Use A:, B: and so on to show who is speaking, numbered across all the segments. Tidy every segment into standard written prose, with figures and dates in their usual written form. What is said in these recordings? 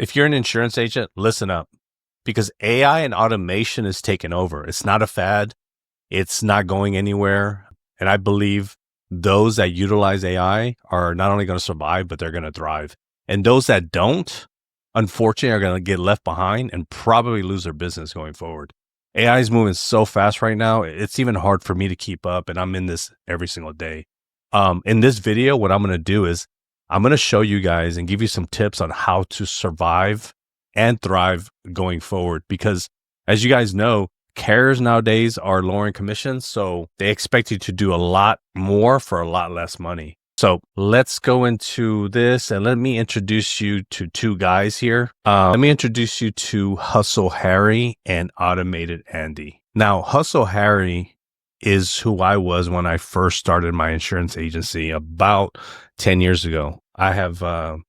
A: If you're an insurance agent, listen up, because AI and automation is taking over. It's not a fad. It's not going anywhere. And I believe those that utilize AI are not only going to survive, but they're going to thrive. And those that don't, unfortunately, are going to get left behind and probably lose their business going forward. AI is moving so fast right now. It's even hard for me to keep up, and I'm in this every single day. In this video, what I'm going to do is I'm going to show you guys and give you some tips on how to survive and thrive going forward. Because as you guys know, carriers nowadays are lowering commissions, so they expect you to do a lot more for a lot less money. So let's go into this, and let me introduce you to two guys here. Let me introduce you to Hustle Harry and Automated Andy. Now, Hustle Harry is who I was when I first started my insurance agency about 10 years ago. I have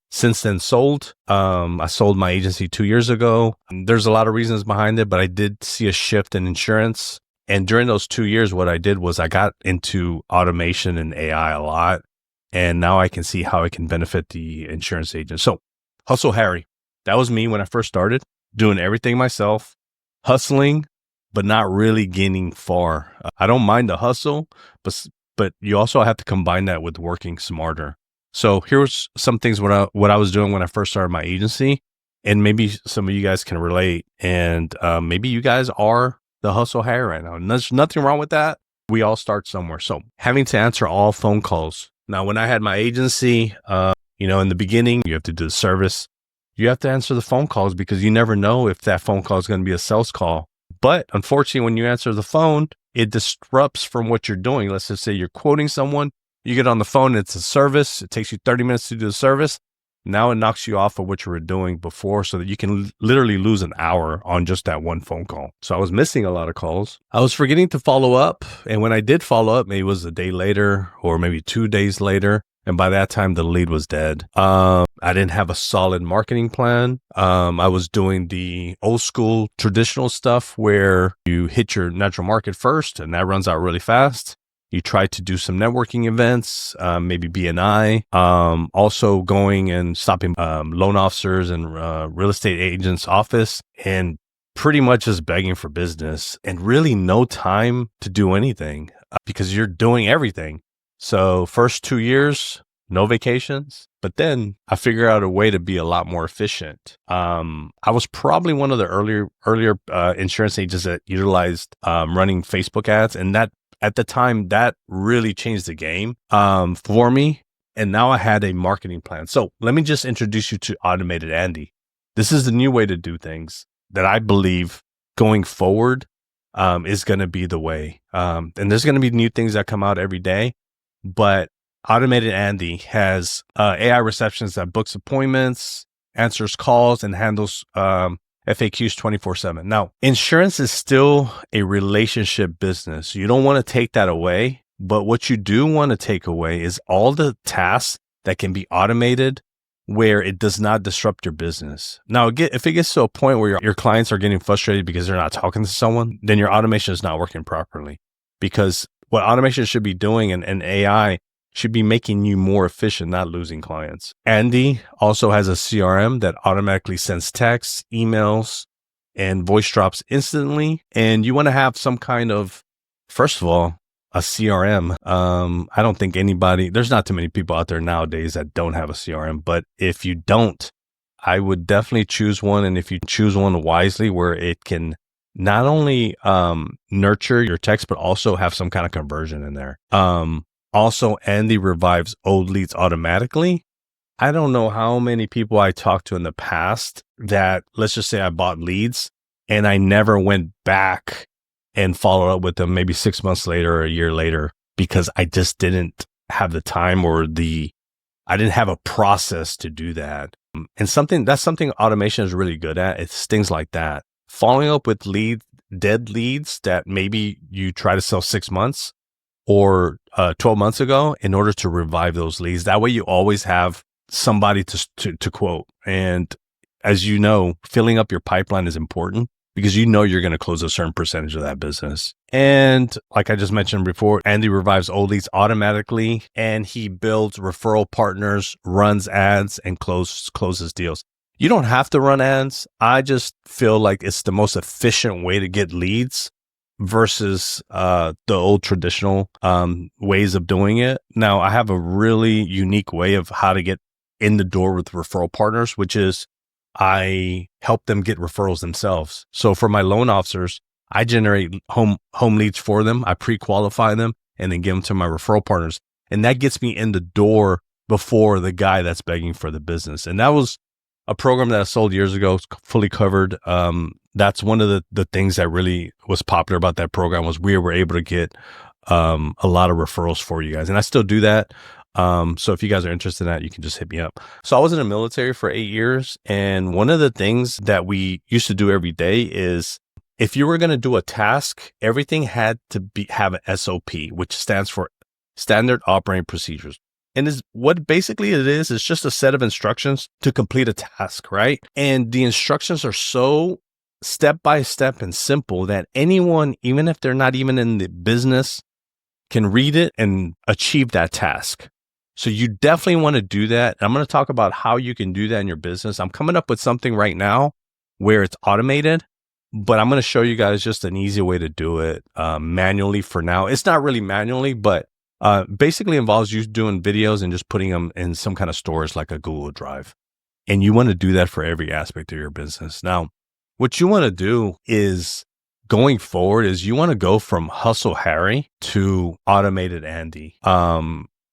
A: since then sold. I sold my agency 2 years ago. There's a lot of reasons behind it, but I did see a shift in insurance. And during those 2 years, what I did was I got into automation and AI a lot. And now I can see how it can benefit the insurance agent. So Hustle Harry, that was me when I first started, doing everything myself, hustling, but not really getting far. I don't mind the hustle, but you also have to combine that with working smarter. So here's some things what I was doing when I first started my agency, and maybe some of you guys can relate, and maybe you guys are the Hustle Harry right now. And there's nothing wrong with that. We all start somewhere. So having to answer all phone calls. Now, when I had my agency, in the beginning, you have to do the service. You have to answer the phone calls because you never know if that phone call is going to be a sales call. But unfortunately, when you answer the phone, it disrupts from what you're doing. Let's just say you're quoting someone, you get on the phone, it's a service. It takes you 30 minutes to do the service. Now it knocks you off of what you were doing before, so that you can literally lose an hour on just that one phone call. So I was missing a lot of calls. I was forgetting to follow up. And when I did follow up, maybe it was a day later or maybe 2 days later. And by that time, the lead was dead. I didn't have a solid marketing plan. I was doing the old school traditional stuff where you hit your natural market first, and that runs out really fast. You try to do some networking events, maybe BNI, also going and stopping loan officers and real estate agents' office, and pretty much just begging for business, and really no time to do anything because you're doing everything. So first 2 years, no vacations. But then I figured out a way to be a lot more efficient. I was probably one of the earlier insurance agents that utilized running Facebook ads, and that at the time that really changed the game for me. And now I had a marketing plan. So let me just introduce you to Automated Andy. This is the new way to do things that I believe going forward is going to be the way. And there's going to be new things that come out every day. But Automated Andy has AI receptionist that books appointments, answers calls, and handles FAQs 24/7. Now, insurance is still a relationship business. You don't want to take that away, but what you do want to take away is all the tasks that can be automated where it does not disrupt your business. Now, if it gets to a point where your clients are getting frustrated because they're not talking to someone, then your automation is not working properly. Because what automation should be doing and AI should be making you more efficient, not losing clients. Andy also has a CRM that automatically sends texts, emails, and voice drops instantly. And you want to have some kind of, first of all, a CRM. I don't think there's not too many people out there nowadays that don't have a CRM. But if you don't, I would definitely choose one. And if you choose one wisely, where it can not only nurture your text, but also have some kind of conversion in there. Also, Andy revives old leads automatically. I don't know how many people I talked to in the past that, let's just say I bought leads and I never went back and followed up with them maybe 6 months later or a year later, because I just didn't have the time or I didn't have a process to do that. And that's something automation is really good at. It's things like that. Following up with dead leads that maybe you try to sell 6 months or 12 months ago, in order to revive those leads. That way you always have somebody to quote. And as you know, filling up your pipeline is important because you know you're going to close a certain percentage of that business. And like I just mentioned before, Andy revives old leads automatically, and he builds referral partners, runs ads, and closes deals. You don't have to run ads. I just feel like it's the most efficient way to get leads versus the old traditional ways of doing it. Now, I have a really unique way of how to get in the door with referral partners, which is I help them get referrals themselves. So for my loan officers, I generate home leads for them. I pre-qualify them and then give them to my referral partners. And that gets me in the door before the guy that's begging for the business. And that was a program that I sold years ago, fully covered. That's one of the things that really was popular about that program was we were able to get a lot of referrals for you guys. And I still do that. So if you guys are interested in that, you can just hit me up. So I was in the military for 8 years. And one of the things that we used to do every day is if you were going to do a task, everything had to have an SOP, which stands for Standard Operating Procedures. And is what basically it is just a set of instructions to complete a task, right? And the instructions are so step by step and simple that anyone, even if they're not even in the business, can read it and achieve that task. So you definitely want to do that. I'm going to talk about how you can do that in your business. I'm coming up with something right now where it's automated, but I'm going to show you guys just an easy way to do it manually for now. It's not really manually, but basically involves you doing videos and just putting them in some kind of storage like a Google Drive. And you want to do that for every aspect of your business. Now, what you want to do is going forward is you want to go from Hustle Harry to Automated Andy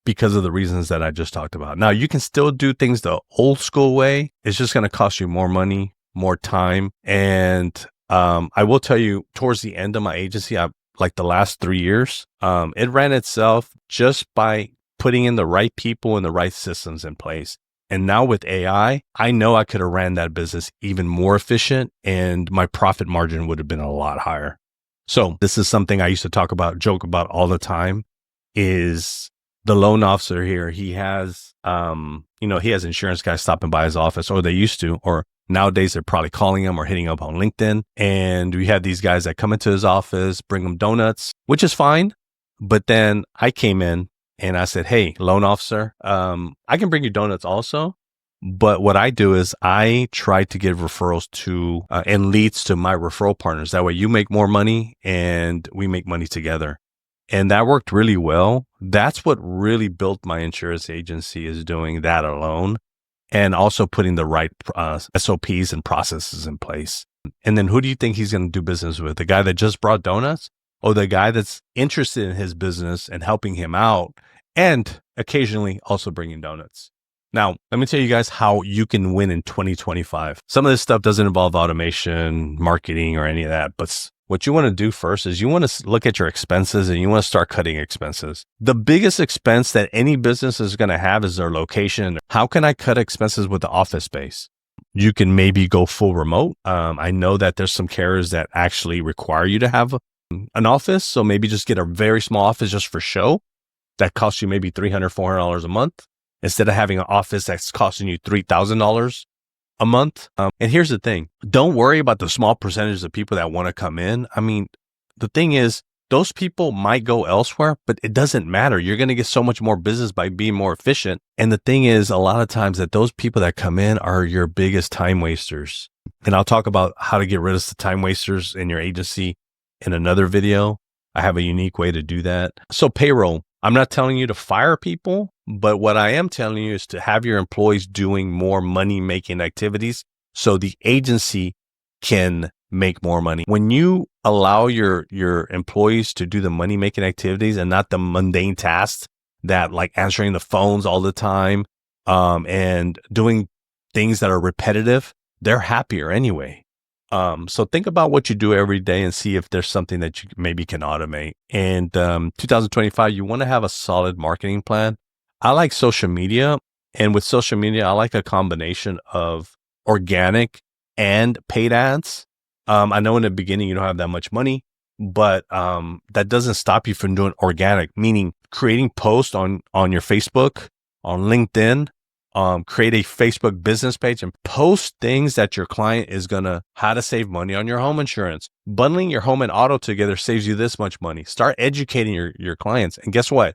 A: because of the reasons that I just talked about. Now, you can still do things the old school way. It's just going to cost you more money, more time. And I will tell you, towards the end of my agency, like the last 3 years, it ran itself just by putting in the right people and the right systems in place. And now with AI, I know I could have ran that business even more efficient and my profit margin would have been a lot higher. So this is something I used to joke about all the time is the loan officer here. He has, he has insurance guys stopping by his office, or they used to, or nowadays they're probably calling him or hitting up on LinkedIn. And we had these guys that come into his office, bring him donuts, which is fine. But then I came in and I said, hey, loan officer, I can bring you donuts also. But what I do is I try to give referrals to and leads to my referral partners. That way you make more money and we make money together. And that worked really well. That's what really built my insurance agency, is doing that alone and also putting the right SOPs and processes in place. And then who do you think he's going to do business with? The guy that just brought donuts, or the guy that's interested in his business and helping him out and occasionally also bringing donuts? Now, let me tell you guys how you can win in 2025. Some of this stuff doesn't involve automation, marketing, or any of that, but what you want to do first is you want to look at your expenses and you want to start cutting expenses. The biggest expense that any business is going to have is their location. How can I cut expenses with the office space? You can maybe go full remote. I know that there's some carriers that actually require you to have an office. So maybe just get a very small office just for show that costs you maybe $300, $400 a month instead of having an office that's costing you $3,000 a month. And here's the thing. Don't worry about the small percentage of people that want to come in. I mean, the thing is, those people might go elsewhere, but it doesn't matter. You're going to get so much more business by being more efficient. And the thing is, a lot of times that those people that come in are your biggest time wasters. And I'll talk about how to get rid of the time wasters in your agency in another video. I have a unique way to do that. So payroll, I'm not telling you to fire people, but what I am telling you is to have your employees doing more money-making activities so the agency can make more money. When you allow your employees to do the money-making activities and not the mundane tasks that like answering the phones all the time and doing things that are repetitive, they're happier anyway. So think about what you do every day and see if there's something that you maybe can automate. And 2025, you want to have a solid marketing plan. I like social media. And with social media, I like a combination of organic and paid ads. I know in the beginning you don't have that much money, but that doesn't stop you from doing organic, meaning creating posts on your Facebook, on LinkedIn, create a Facebook business page and post things that your client is how to save money on your home insurance. Bundling your home and auto together saves you this much money. Start educating your clients. And guess what?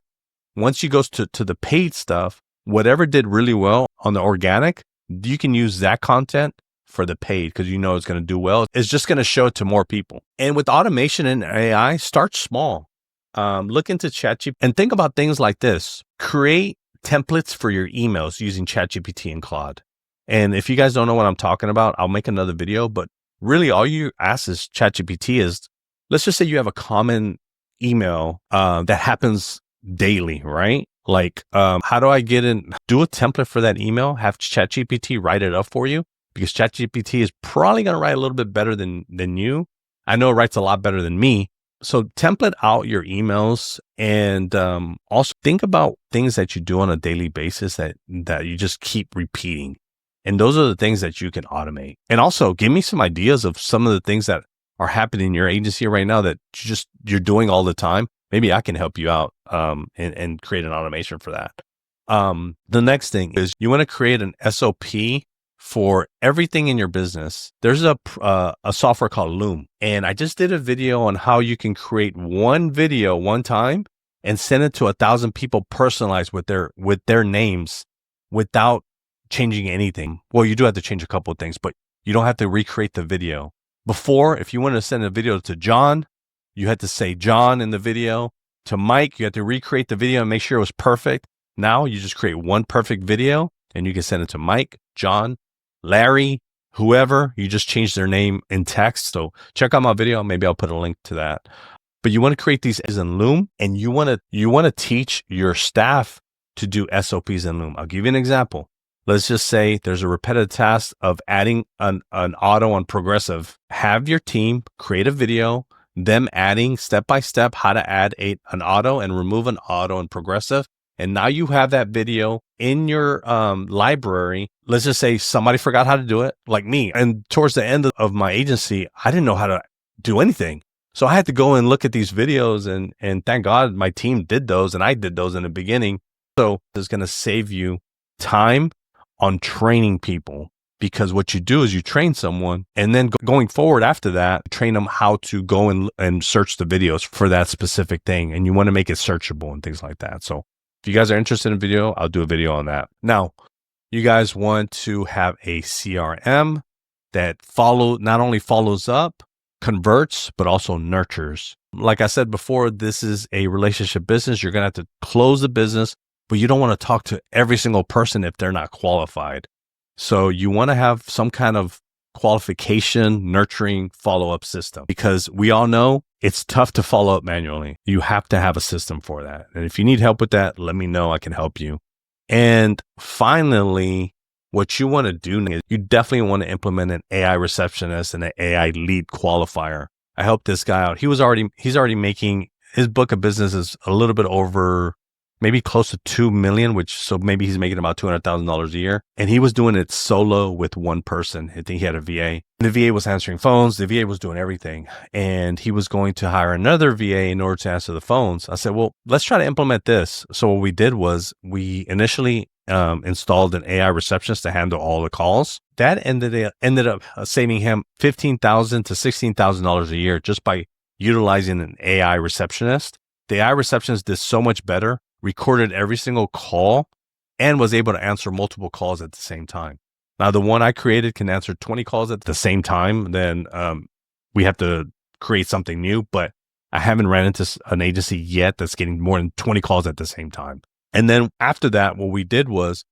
A: Once you go to the paid stuff, whatever did really well on the organic, you can use that content for the paid because you know it's going to do well. It's just going to show it to more people. And with automation and AI, start small. Look into ChatGPT and think about things like this. Create templates for your emails using ChatGPT and Claude. And if you guys don't know what I'm talking about, I'll make another video. But really, all you ask is ChatGPT is, let's just say you have a common email that happens daily, right? Like, how do I get in? Do a template for that email. Have ChatGPT write it up for you because ChatGPT is probably going to write a little bit better than you. I know it writes a lot better than me. So template out your emails and also think about things that you do on a daily basis that you just keep repeating. And those are the things that you can automate. And also give me some ideas of some of the things that are happening in your agency right now that you're doing all the time. Maybe I can help you out and create an automation for that. The next thing is you want to create an SOP for everything in your business. There's a software called Loom. And I just did a video on how you can create one video one time and send it to 1,000 people personalized with their names without changing anything. Well, you do have to change a couple of things, but you don't have to recreate the video. Before, if you wanted to send a video to John, you had to say John in the video. To Mike, you had to recreate the video and make sure it was perfect. Now you just create one perfect video and you can send it to Mike, John, Larry, whoever. You just change their name in text. So check out my video. Maybe I'll put a link to that. But you want to create these in Loom and you want to teach your staff to do SOPs in Loom. I'll give you an example. Let's just say there's a repetitive task of adding an auto on Progressive. Have your team create a video, them adding step by step how to add an auto and remove an auto in Progressive. And now you have that video in your library. Let's just say somebody forgot how to do it, like me. And towards the end of my agency, I didn't know how to do anything. So I had to go and look at these videos and thank God my team did those and I did those in the beginning. So it's going to save you time on training people, because what you do is you train someone and then going forward after that, train them how to go and search the videos for that specific thing. And you want to make it searchable and things like that. So if you guys are interested in video, I'll do a video on that. Now, you guys want to have a CRM that not only follows up, converts, but also nurtures. Like I said before, this is a relationship business. You're going to have to close the business, but you don't want to talk to every single person if they're not qualified. So you want to have some kind of qualification, nurturing, follow-up system, because we all know it's tough to follow up manually. You have to have a system for that. And if you need help with that, let me know. I can help you. And finally, what you want to do is you definitely want to implement an AI receptionist and an AI lead qualifier. I helped this guy out. He's already making, his book of business is a little bit over, maybe close to 2 million, so maybe he's making about $200,000 a year. And he was doing it solo with one person. I think he had a VA. The VA was answering phones. The VA was doing everything. And he was going to hire another VA in order to answer the phones. I said, well, let's try to implement this. So what we did was we initially installed an AI receptionist to handle all the calls. That ended up saving him $15,000 to $16,000 a year just by utilizing an AI receptionist. The AI receptionist did so much better, recorded every single call, and was able to answer multiple calls at the same time. Now, the one I created can answer 20 calls at the same time. Then we have to create something new, but I haven't ran into an agency yet that's getting more than 20 calls at the same time. And then after that, what we did was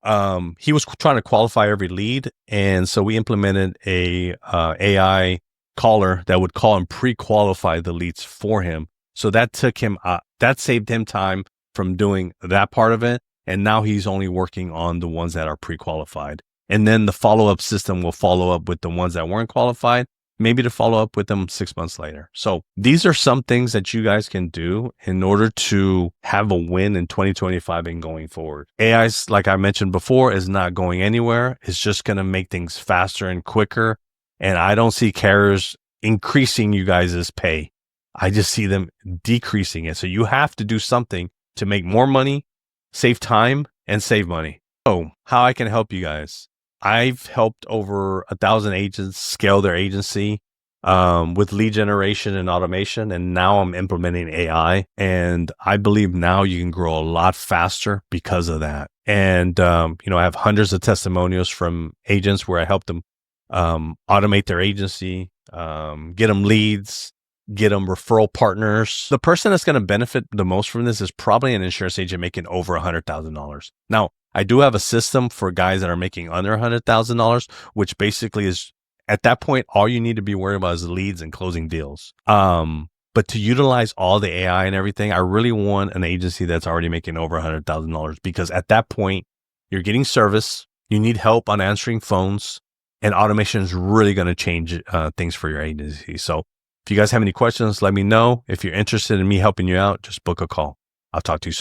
A: he was trying to qualify every lead. And so we implemented a AI caller that would call and pre-qualify the leads for him. So that saved him time from doing that part of it. And now he's only working on the ones that are pre-qualified. And then the follow-up system will follow up with the ones that weren't qualified, maybe to follow up with them 6 months later. So these are some things that you guys can do in order to have a win in 2025 and going forward. AI, like I mentioned before, is not going anywhere. It's just going to make things faster and quicker. And I don't see carriers increasing you guys' pay. I just see them decreasing it. So you have to do something to make more money, save time, and save money. So how I can help you guys. I've helped over 1,000 agents scale their agency with lead generation and automation. And now I'm implementing AI. And I believe now you can grow a lot faster because of that. And, I have hundreds of testimonials from agents where I help them automate their agency, get them leads, get them referral partners. The person that's going to benefit the most from this is probably an insurance agent making over $100,000. Now, I do have a system for guys that are making under $100,000, which basically is at that point, all you need to be worried about is leads and closing deals. But to utilize all the AI and everything, I really want an agency that's already making over $100,000 because at that point, you're getting service, you need help on answering phones, and automation is really going to change things for your agency. So if you guys have any questions, let me know. If you're interested in me helping you out, just book a call. I'll talk to you soon.